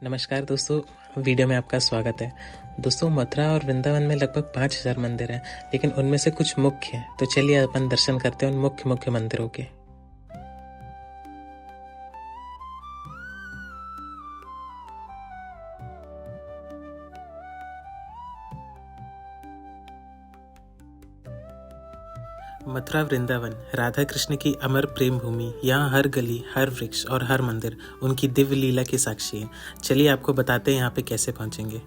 नमस्कार दोस्तों, वीडियो में आपका स्वागत है। दोस्तों, मथुरा और वृंदावन में लगभग 5000 मंदिर हैं, लेकिन उनमें से कुछ मुख्य हैं। तो चलिए अपन दर्शन करते हैं उन मुख्य मुख्य मंदिरों के। मथुरा वृंदावन राधा कृष्ण की अमर प्रेम भूमि। यहाँ हर गली, हर वृक्ष और हर मंदिर उनकी दिव्य लीला की साक्षी है। चलिए आपको बताते हैं यहाँ पे कैसे पहुँचेंगे।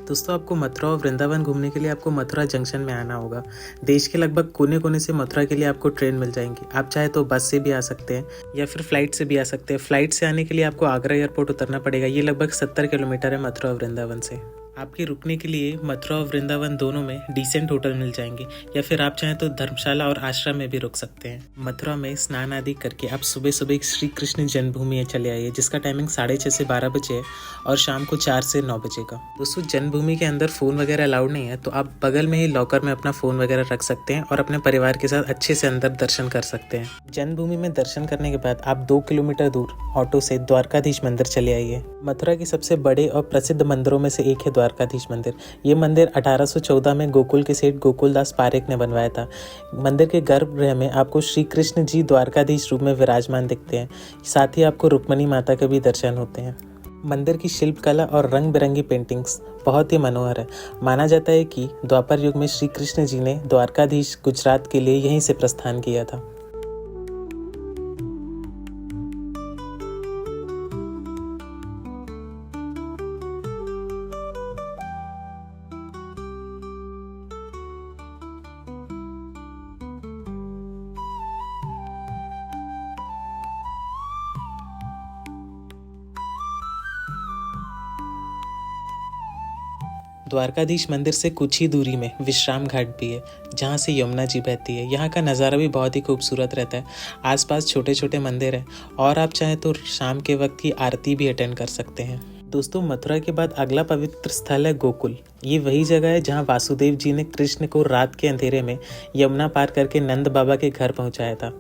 दोस्तों, आपको मथुरा और वृंदावन घूमने के लिए आपको मथुरा जंक्शन में आना होगा। देश के लगभग कोने कोने से मथुरा के लिए आपको ट्रेन मिल जाएंगी। आप चाहे तो बस से भी आ सकते हैं या फिर फ्लाइट से भी आ सकते हैं। फ्लाइट से आने के लिए आपको आगरा एयरपोर्ट उतरना पड़ेगा। ये लगभग 70 किलोमीटर है मथुरा और वृंदावन से। आपके रुकने के लिए मथुरा और वृंदावन दोनों में डिसेंट होटल मिल जाएंगे, या फिर आप चाहें तो धर्मशाला और आश्रम में भी रुक सकते हैं। मथुरा में स्नान आदि करके आप सुबह सुबह श्री कृष्ण जन्मभूमि चले आइए, जिसका टाइमिंग 6:30 से 12 बजे है और शाम को 4 से 9 बजे का। दोस्तों, जन्मभूमि के अंदर फ़ोन वगैरह अलाउड नहीं है, तो आप बगल में ही लॉकर में अपना फ़ोन वगैरह रख सकते हैं और अपने परिवार के साथ अच्छे से अंदर दर्शन कर सकते हैं। जन्मभूमि में दर्शन करने के बाद आप 2 किलोमीटर दूर ऑटो से द्वारकाधीश मंदिर चले आइए। मथुरा के सबसे बड़े और प्रसिद्ध मंदिरों में से एक है द्वारकाधीश मंदिर। ये मंदिर 1814 में गोकुल के सेठ गोकुलदास पारेख ने बनवाया था। मंदिर के गर्भगृह में आपको श्री कृष्ण जी द्वारकाधीश रूप में विराजमान दिखते हैं। साथ ही आपको रुक्मिणी माता के भी दर्शन होते हैं। मंदिर की शिल्पकला और रंग बिरंगी पेंटिंग्स बहुत ही मनोहर है। माना जाता है कि द्वापर युग में श्री कृष्ण जी ने द्वारकाधीश गुजरात के लिए यहीं से प्रस्थान किया था। द्वारकाधीश मंदिर से कुछ ही दूरी में विश्राम घाट भी है, जहाँ से यमुना जी बहती है। यहाँ का नज़ारा भी बहुत ही खूबसूरत रहता है। आसपास छोटे छोटे मंदिर हैं और आप चाहें तो शाम के वक्त की आरती भी अटेंड कर सकते हैं। दोस्तों, मथुरा के बाद अगला पवित्र स्थल है गोकुल। ये वही जगह है जहाँ वासुदेव जी ने कृष्ण को रात के अंधेरे में यमुना पार करके नंद बाबा के घर पहुँचाया था।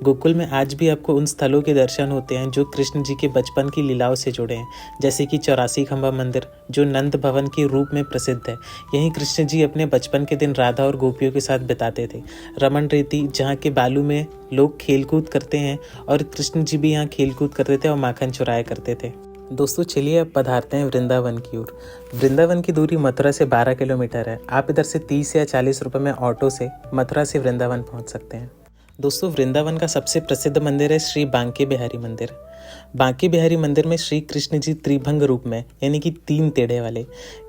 गोकुल में आज भी आपको उन स्थलों के दर्शन होते हैं जो कृष्ण जी के बचपन की लीलाओं से जुड़े हैं, जैसे कि 84 खंबा मंदिर जो नंद भवन के रूप में प्रसिद्ध है। यहीं कृष्ण जी अपने बचपन के दिन राधा और गोपियों के साथ बिताते थे। रमन रेती, जहाँ के बालू में लोग खेलकूद करते हैं, और कृष्ण जी भी यहाँ खेलकूद करते थे और माखन चुराया करते थे। दोस्तों, चलिए अब पधारते हैं वृंदावन की ओर। वृंदावन की दूरी मथुरा से 12 किलोमीटर है। आप इधर से 30 या 40 रुपए में ऑटो से मथुरा से वृंदावन पहुंच सकते हैं। दोस्तों, वृंदावन का सबसे प्रसिद्ध मंदिर है श्री बांके बिहारी मंदिर। बांके बिहारी मंदिर में श्री कृष्ण जी त्रिभंग रूप में, यानी कि 3 टेढ़े वाले,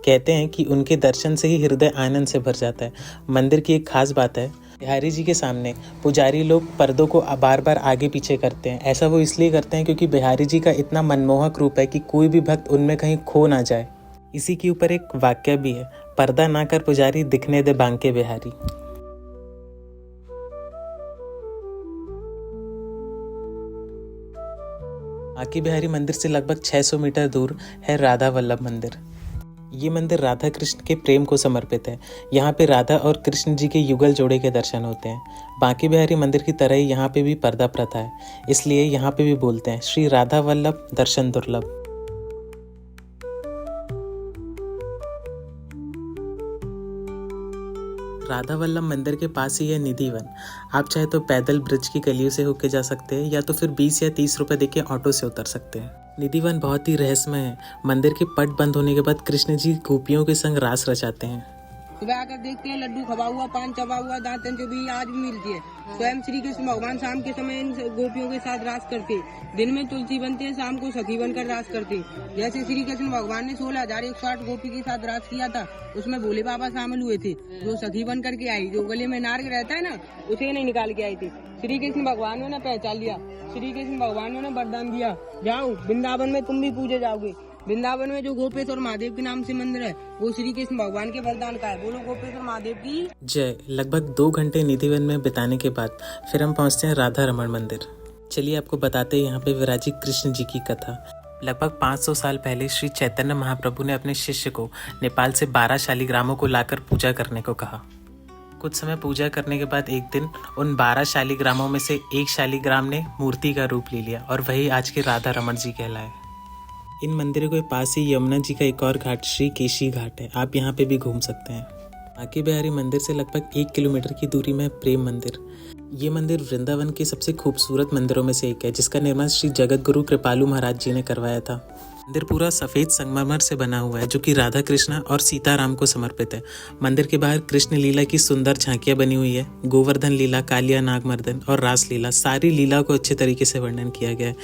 कहते हैं कि उनके दर्शन से ही हृदय आनंद से भर जाता है। मंदिर की एक खास बात है, बिहारी जी के सामने पुजारी लोग पर्दों को बार बार आगे पीछे करते हैं। ऐसा वो इसलिए करते हैं क्योंकि बिहारी जी का इतना मनमोहक रूप है कि कोई भी भक्त उनमें कहीं खो ना जाए। इसी के ऊपर एक वाक्य भी है, पर्दा ना कर पुजारी, दिखने दे बांके बिहारी। बांके बिहारी मंदिर से लगभग 600 मीटर दूर है राधा वल्लभ मंदिर। ये मंदिर राधा कृष्ण के प्रेम को समर्पित है। यहाँ पे राधा और कृष्ण जी के युगल जोड़े के दर्शन होते हैं। बांके बिहारी मंदिर की तरह ही यहाँ पे भी पर्दा प्रथा है, इसलिए यहाँ पे भी बोलते हैं श्री राधा वल्लभ दर्शन दुर्लभ। राधा वल्लभ मंदिर के पास ही है निधिवन। आप चाहे तो पैदल ब्रिज की गलियों से होके जा सकते हैं, या तो फिर 20 या 30 रुपए देके ऑटो से उतर सकते हैं। निधिवन बहुत ही रहस्यमय है। मंदिर के पट बंद होने के बाद कृष्ण जी गोपियों के संग रास रचाते हैं। सुबह आकर देखते हैं लड्डू खबा हुआ, पान चबा हुआ, दातन चबी आज भी मिलती है। स्वयं श्री कृष्ण भगवान शाम के समय इन गोपियों के साथ रास करते। दिन में तुलसी बनते हैं, शाम को सखी बनकर रास करते। जैसे श्री कृष्ण भगवान ने 16,108 गोपी के साथ रास किया था, उसमें भोले बाबा शामिल हुए थे, जो सखी बन करके आई। जो गले में नाग रहता है ना, उसे नहीं निकाल के आई थी। श्री कृष्ण भगवान ने पहचान लिया। श्री कृष्ण भगवान ने वरदान दिया, जाओ वृंदावन में तुम भी पूजे जाओगे। वृंदावन में जो गोपेश्वर महादेव के नाम से मंदिर है, वो श्री कृष्ण भगवान के वरदान का है। बोलो गोपेश्वर महादेव की जय। लगभग 2 घंटे निधिवन में बिताने के बाद फिर हम पहुंचते हैं राधा रमण मंदिर। चलिए आपको बताते हैं यहाँ पे विराजित कृष्ण जी की कथा। लगभग 500 साल पहले श्री चैतन्य महाप्रभु ने अपने शिष्य को नेपाल से 12 शालिग्रामों को लाकर पूजा करने को कहा। कुछ समय पूजा करने के बाद एक दिन उन 12 शालिग्रामों में से एक शालिग्राम ने मूर्ति का रूप ले लिया, और वही आज के राधा रमण जी कहलाए। इन मंदिरों के पास ही यमुना जी का एक और घाट श्री केशी घाट है, आप यहाँ पे भी घूम सकते हैं। बांके बिहारी मंदिर से लगभग 1 किलोमीटर की दूरी में है प्रेम मंदिर। ये मंदिर वृंदावन के सबसे खूबसूरत मंदिरों में से एक है, जिसका निर्माण श्री जगत गुरु कृपालु महाराज जी ने करवाया था। मंदिर पूरा सफ़ेद संगमरमर से बना हुआ है, जो कि राधा कृष्णा और सीताराम को समर्पित है। मंदिर के बाहर कृष्ण लीला की सुंदर झांकियाँ बनी हुई है। गोवर्धन लीला, कालिया नागमर्दन और रास लीला, सारी लीला को अच्छे तरीके से वर्णन किया गया है।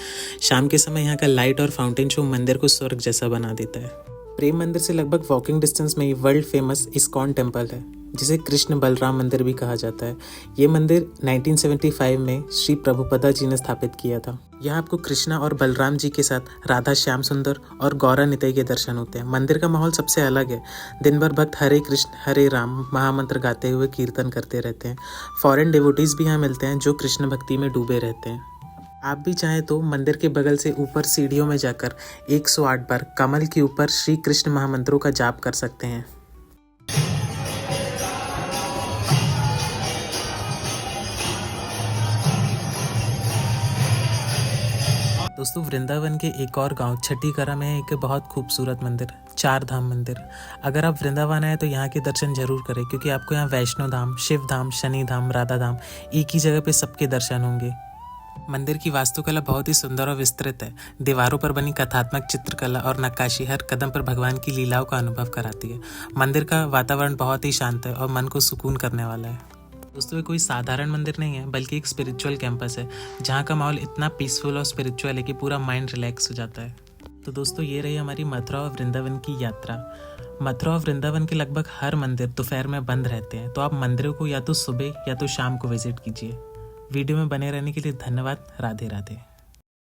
शाम के समय यहाँ का लाइट और फाउंटेन शो मंदिर को स्वर्ग जैसा बना देता है। प्रेम मंदिर से लगभग वॉकिंग डिस्टेंस में ही वर्ल्ड फेमस इस्कॉन टेम्पल है, जिसे कृष्ण बलराम मंदिर भी कहा जाता है। ये मंदिर 1975 में श्री प्रभुपदा जी ने स्थापित किया था। यहाँ आपको कृष्णा और बलराम जी के साथ राधा श्याम सुंदर और गौरा निताई के दर्शन होते हैं। मंदिर का माहौल सबसे अलग है। दिन भर भक्त हरे कृष्ण हरे राम महामंत्र गाते हुए कीर्तन करते रहते हैं। फॉरेन डिवोटीज भी यहाँ मिलते हैं जो कृष्ण भक्ति में डूबे रहते हैं। आप भी चाहें तो मंदिर के बगल से ऊपर सीढ़ियों में जाकर 108 बार कमल के ऊपर श्री कृष्ण महामंत्रों का जाप कर सकते हैं। दोस्तों, वृंदावन के एक और गांव छठीकरा में एक बहुत खूबसूरत मंदिर, 4 धाम मंदिर। अगर आप वृंदावन आए तो यहाँ के दर्शन जरूर करें, क्योंकि आपको यहाँ वैष्णो धाम, शिव धाम, शनि धाम, राधा धाम एक ही जगह पे सबके दर्शन होंगे। मंदिर की वास्तुकला बहुत ही सुंदर और विस्तृत है। दीवारों पर बनी कथात्मक चित्रकला और नक्काशी हर कदम पर भगवान की लीलाओं का अनुभव कराती है। मंदिर का वातावरण बहुत ही शांत है और मन को सुकून करने वाला है। दोस्तों, ये कोई साधारण मंदिर नहीं है, बल्कि एक स्पिरिचुअल कैंपस है, जहाँ का माहौल इतना पीसफुल और स्पिरिचुअल है कि पूरा माइंड रिलैक्स हो जाता है। तो दोस्तों, ये रही हमारी मथुरा और वृंदावन की यात्रा। मथुरा और वृंदावन के लगभग हर मंदिर दोपहर में बंद रहते हैं, तो आप मंदिरों को या तो सुबह या तो शाम को विजिट कीजिए। वीडियो में बने रहने के लिए धन्यवाद। राधे राधे।